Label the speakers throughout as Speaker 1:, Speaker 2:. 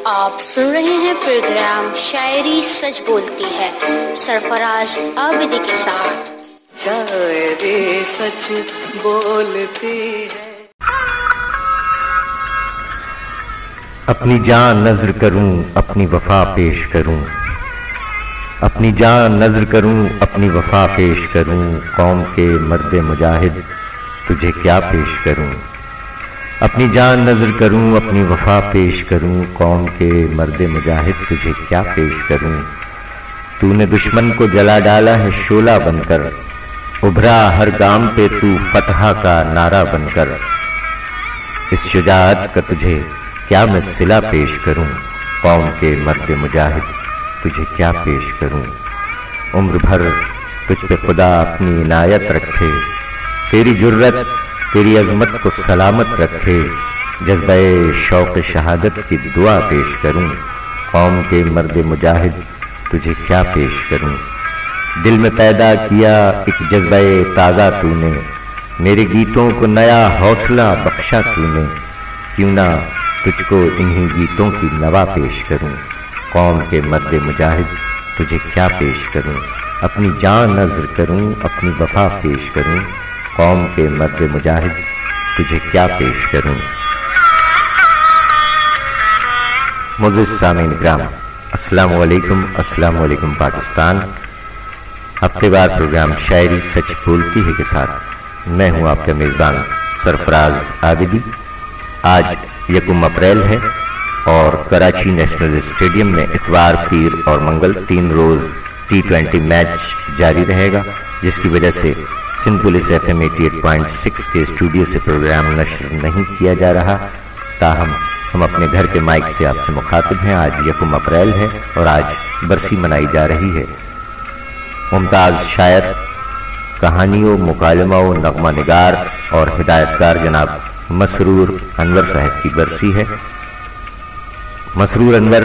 Speaker 1: آپ سن رہے ہیں پروگرام شاعری سچ بولتی ہے سرفراز عابدی کے ساتھ۔
Speaker 2: شاعری سچ بولتی ہے۔
Speaker 3: اپنی جان نذر کروں اپنی وفا پیش کروں، اپنی جان نذر کروں اپنی وفا پیش کروں، قوم کے مرد مجاہد تجھے کیا پیش کروں، اپنی جان نذر کروں اپنی وفا پیش کروں، قوم کے مرد مجاہد تجھے کیا پیش کروں۔ تو نے دشمن کو جلا ڈالا ہے شعلہ بن کر، ابھرا ہر گام پہ تو فتح کا نعرہ بن کر، اس شجاعت کا تجھے کیا میں صلہ پیش کروں، قوم کے مرد مجاہد تجھے کیا پیش کروں۔ عمر بھر تجھ پہ خدا اپنی عنایت رکھے، تیری جرت تیری عظمت کو سلامت رکھے، جذبہ شوق شہادت کی دعا پیش کروں، قوم کے مرد مجاہد تجھے کیا پیش کروں۔ دل میں پیدا کیا ایک جذبہ تازہ تو نے، میرے گیتوں کو نیا حوصلہ بخشا تو نے، کیوں نہ تجھ کو انہی گیتوں کی نوا پیش کروں، قوم کے مرد مجاہد تجھے کیا پیش کروں۔ اپنی جان نذر کروں اپنی وفا پیش کروں، قوم کے مرد مجاہد تجھے کیا پیش کروں۔ معزز سامعین کرام، السلام علیکم پاکستان۔ ہفتے وار پروگرام شاعری سچ بولتی ہے کے ساتھ میں ہوں آپ کا میزبان سرفراز عابدی۔ آج 1 اپریل ہے اور کراچی نیشنل اسٹیڈیم میں اتوار، پیر اور منگل 3 روز T20 میچ جاری رہے گا، جس کی وجہ سے سندھ پولیس FM 88.6 کے اسٹوڈیو سے پروگرام نشر نہیں کیا جا رہا، تاہم ہم اپنے گھر کے مائک سے آپ سے مخاطب ہیں۔ آج 1 اپریل ہے اور آج برسی منائی جا رہی ہے۔ ممتاز شاعر، کہانیوں، مکالموں، نغمہ نگار اور ہدایت کار جناب مسرور انور صاحب کی برسی ہے۔ مسرور انور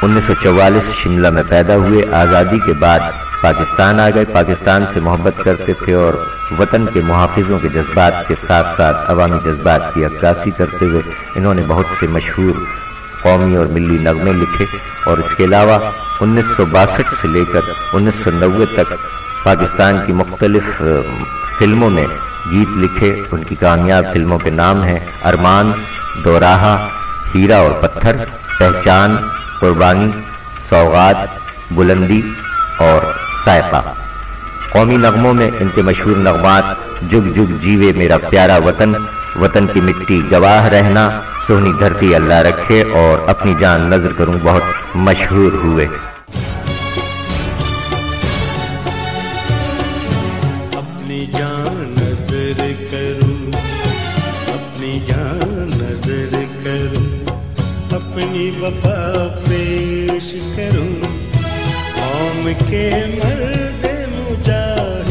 Speaker 3: 1944 شملہ میں پیدا ہوئے، آزادی کے بعد پاکستان آ گئے، پاکستان سے محبت کرتے تھے اور وطن کے محافظوں کے جذبات کے ساتھ ساتھ عوامی جذبات کی عکاسی کرتے ہوئے انہوں نے بہت سے مشہور قومی اور ملی نغمے لکھے، اور اس کے علاوہ 1962 سے لے کر 1990 تک پاکستان کی مختلف فلموں میں گیت لکھے۔ ان کی کامیاب فلموں کے نام ہیں ارمان، دوراہا، ہیرا اور پتھر، پہچان، قربانی، سوغات، بلندی اور سائقہ۔ قومی نغموں میں ان کے مشہور نغمات جگ جگ جیوے میرا پیارا وطن، وطن کی مٹی گواہ رہنا، سونی دھرتی اللہ رکھے اور اپنی جان نذر کروں بہت مشہور ہوئے۔
Speaker 4: اپنی جان نذر کروں، اپنی جان نذر کروں، اپنی وفا پیش کروں، قوم کے مرد مجاہد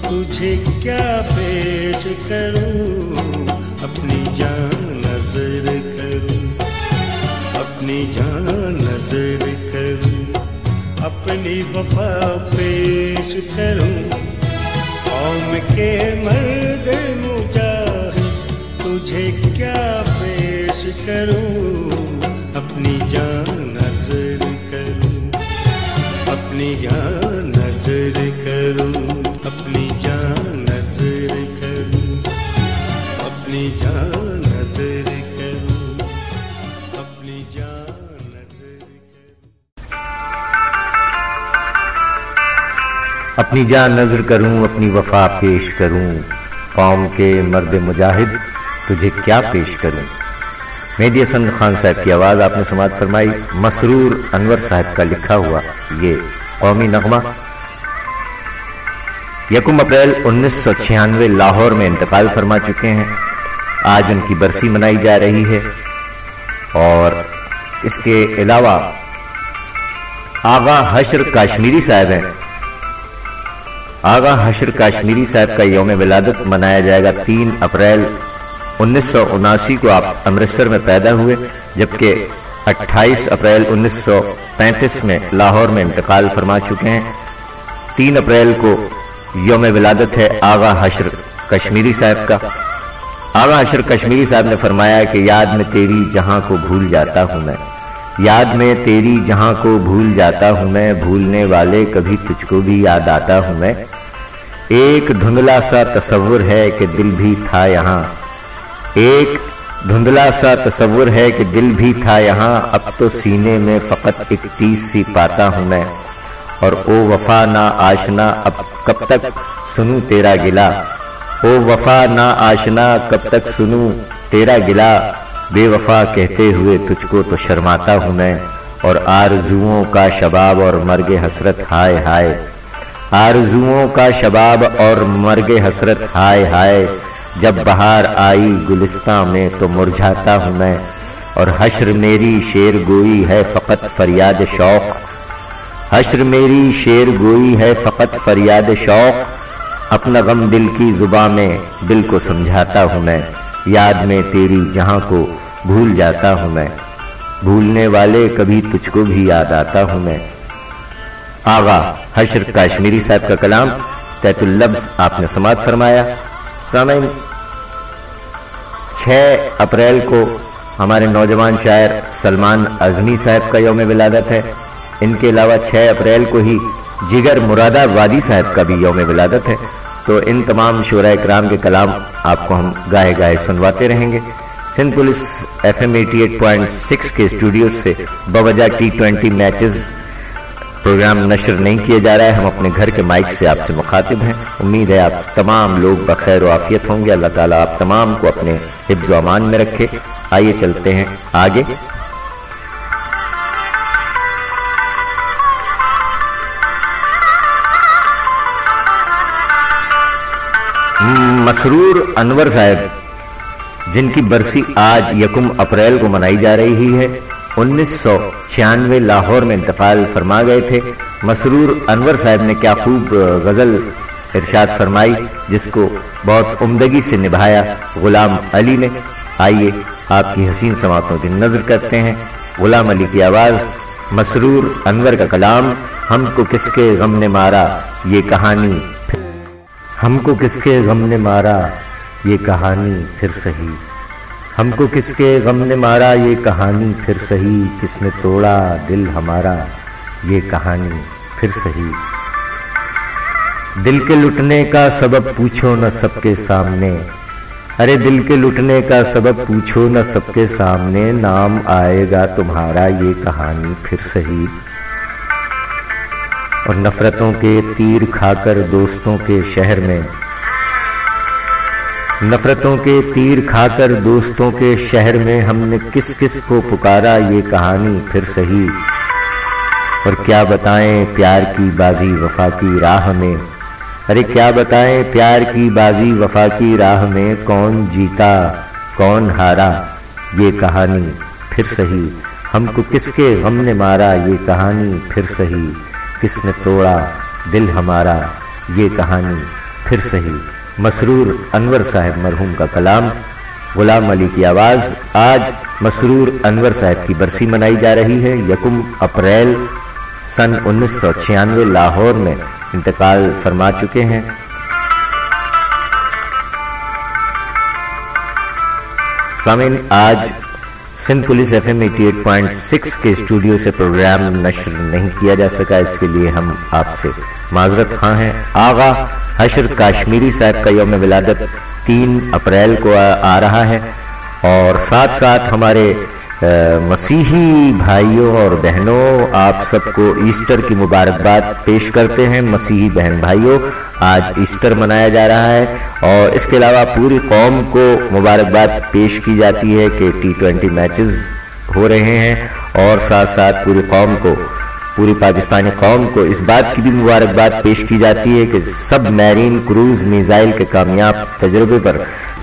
Speaker 4: تجھے کیا پیش کروں، اپنی جان نذر کروں، اپنی جان نذر کروں، اپنی وفا پیش کروں، قوم کے مرد مجاہد تجھے کیا پیش کروں، اپنی جان نذر کروں، اپنی جان نذر کروں، اپنی جان نذر کروں، اپنی جان نذر کروں، اپنی جان نذر کروں۔
Speaker 3: اپنی جان نذر کروں اپنی وفا پیش کروں، قوم کے مرد مجاہد تجھے کیا پیش کروں۔ مہدی حسن خان صاحب کی آواز آپ نے سماعت فرمائی۔ مسرور انور صاحب کا لکھا ہوا یہ قومی نغمہ 1 اپریل 1996 لاہور میں انتقال فرما چکے ہیں۔ آج ان کی برسی منائی جا رہی ہے، اور اس کے علاوہ آغا حشر کاشمیری صاحب ہیں۔ آغا حشر کاشمیری صاحب کا یوم ولادت منایا جائے گا 3 اپریل 1979 کو۔ آپ امرتسر میں پیدا ہوئے، جبکہ 28 اپریل 1935 میں لاہور میں انتقال فرما چکے ہیں۔ 3 اپریل کو یوم ولادت ہے آغا حشر کشمیری صاحب کا۔ آغا حشر کشمیری صاحب نے فرمایا کہ یاد میں تیری جہاں کو بھول جاتا ہوں میں، یاد میں تیری جہاں کو بھول جاتا ہوں میں، بھولنے والے کبھی تجھ کو بھی یاد آتا ہوں میں۔ ایک دھندلا سا تصور ہے کہ دل بھی تھا یہاں، ایک دھندلا سا تصور ہے کہ دل بھی تھا یہاں، اب تو سینے میں فقط ایک ٹیس سی پاتا ہوں میں۔ اور او وفا نا آشنا اب کب تک سنوں تیرا گلا، او وفا نا آشنا کب تک سنوں تیرا گلا، بے وفا کہتے ہوئے تجھ کو تو شرماتا ہوں میں۔ اور آرزوؤں کا شباب اور مرگ حسرت ہائے ہائے، آرزوؤں کا شباب اور مرگ حسرت ہائے ہائے، جب بہار آئی گلستاں میں تو مرجھاتا ہوں میں۔ اور حشر میری شیر گوئی ہے فقط فریاد شوق، حشر میری شیر گوئی ہے فقط فریاد شوق، اپنا غم دل کی زباں میں دل کو سمجھاتا ہوں میں۔ یاد میں تیری جہاں کو بھول جاتا ہوں میں، بھولنے والے کبھی تجھ کو بھی یاد آتا ہوں میں۔ آغا حشر کاشمیری صاحب کا کلام تحت اللفظ آپ نے سماعت فرمایا۔ سامعین، 6 اپریل کو ہمارے نوجوان شاعر سلمان اعظمی صاحب کا یوم ولادت ہے۔ ان کے علاوہ 6 اپریل کو ہی جگر مراد آبادی صاحب کا بھی یوم ولادت ہے۔ تو ان تمام شعراء کرام کے کلام آپ کو ہم گاہے گاہے سنواتے رہیں گے۔ سندھ پولیس FM 88.6 کے اسٹوڈیو سے بوجہ T20 میچز پروگرام نشر نہیں کیا جا رہا ہے، ہم اپنے گھر کے مائک سے آپ سے مخاطب ہیں۔ امید ہے آپ تمام لوگ بخیر و عافیت ہوں گے، اللہ تعالیٰ آپ تمام کو اپنے حفظ و امان میں رکھے۔ آئیے چلتے ہیں آگے۔ مسرور انور صاحب جن کی برسی آج 1 اپریل کو منائی جا رہی ہے، 1996 لاہور میں انتقال فرما گئے تھے۔ مسرور انور صاحب نے کیا خوب غزل ارشاد فرمائی، جس کو بہت عمدگی سے نبھایا غلام علی نے۔ آئیے آپ کی حسین سماعتوں کی نظر کرتے ہیں۔ غلام علی کی آواز، مسرور انور کا کلام، ہم کو کس کے غم نے مارا یہ کہانی، ہم کو کس کے غم نے مارا یہ کہانی پھر سہی، ہم کو کس کے غم نے مارا یہ کہانی پھر سہی، کس نے توڑا دل ہمارا یہ کہانی پھر سہی۔ دل کے لٹنے کا سبب پوچھو نہ سب کے سامنے، ارے دل کے لٹنے کا سبب پوچھو نہ سب کے سامنے، نام آئے گا تمہارا یہ کہانی پھر سہی۔ اور نفرتوں کے تیر کھا کر دوستوں کے شہر میں، نفرتوں کے تیر کھا کر دوستوں کے شہر میں، ہم نے کس کس کو پکارا یہ کہانی پھر سہی۔ اور کیا بتائیں پیار کی بازی وفا کی راہ میں، ارے کیا بتائیں پیار کی بازی وفا کی راہ میں، کون جیتا کون ہارا یہ کہانی پھر سہی، ہم کو کس کے غم نے مارا یہ کہانی پھر سہی، کس نے توڑا دل ہمارا یہ کہانی پھر سہی۔ مسرور انور صاحب مرحوم کا کلام، غلام علی کی آواز۔ آج مسرور انور صاحب کی برسی منائی جا رہی ہے۔ 1 اپریل سن 1996 لاہور میں انتقال فرما چکے ہیں۔ سامعین، آج سندھ پولیس FM 88.6 کے اسٹوڈیو سے پروگرام نشر نہیں کیا جا سکا، اس کے لیے ہم آپ سے معذرت خواہ ہیں۔ آغا حشر کاشمیری صاحب کا یوم ولادت 3 اپریل کو آ رہا ہے، اور ساتھ ساتھ ہمارے مسیحی بھائیوں اور بہنوں، آپ سب کو ایسٹر کی مبارکباد پیش کرتے ہیں۔ مسیحی بہن بھائیوں، آج ایسٹر منایا جا رہا ہے، اور اس کے علاوہ پوری قوم کو مبارکباد پیش کی جاتی ہے کہ T20 میچز ہو رہے ہیں، اور ساتھ ساتھ پوری قوم کو، پوری پاکستانی قوم کو اس بات کی بھی مبارکباد پیش کی جاتی ہے کہ سب میرین کروز میزائل کے کامیاب تجربے پر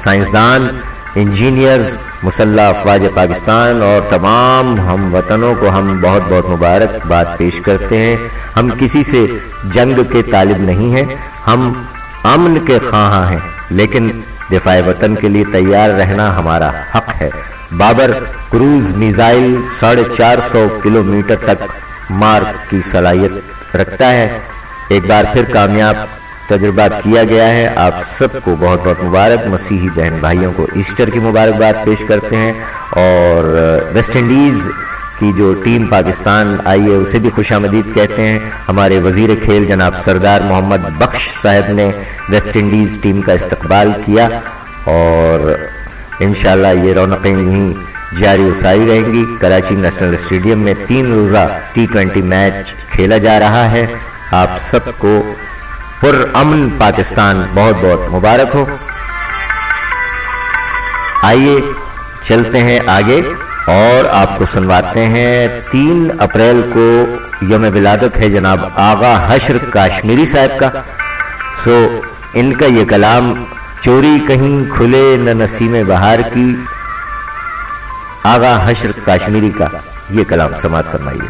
Speaker 3: سائنسدان، انجینئرز، مسلح افواج پاکستان اور تمام ہم وطنوں کو ہم بہت بہت مبارکباد پیش کرتے ہیں۔ ہم کسی سے جنگ کے طالب نہیں ہیں، ہم امن کے خواہاں ہیں، لیکن دفاع وطن کے لیے تیار رہنا ہمارا حق ہے۔ بابر کروز میزائل 450 کلومیٹر تک مار کی صلاحیت رکھتا ہے۔ ایک بار پھر کامیاب تجربہ کیا گیا ہے۔ آپ سب کو بہت بہت مبارک۔ مسیحی بہن بھائیوں کو ایسٹر کی مبارکباد پیش کرتے ہیں، اور ویسٹ انڈیز کی جو ٹیم پاکستان آئی ہے اسے بھی خوش آمدید کہتے ہیں. ہمارے وزیر کھیل جناب سردار محمد بخش صاحب نے ویسٹ انڈیز ٹیم کا استقبال کیا اور انشاءاللہ یہ رونقیں یہیں جاری و ساری رہیں گی. کراچی نیشنل اسٹیڈیم میں 3 روزہ T20 میچ کھیلا جا رہا ہے. آپ سب کو پرامن پاکستان بہت بہت مبارک ہو. آئیے چلتے ہیں آگے اور آپ کو سنواتے ہیں 3 اپریل کو یوم ولادت ہے جناب آغا حشر کاشمیری صاحب کا. سو ان کا یہ کلام چوری کہیں کھلے نہ نسیم بہار کی، آغا حشر کاشمیری کا یہ کلام سماعت فرمائیے.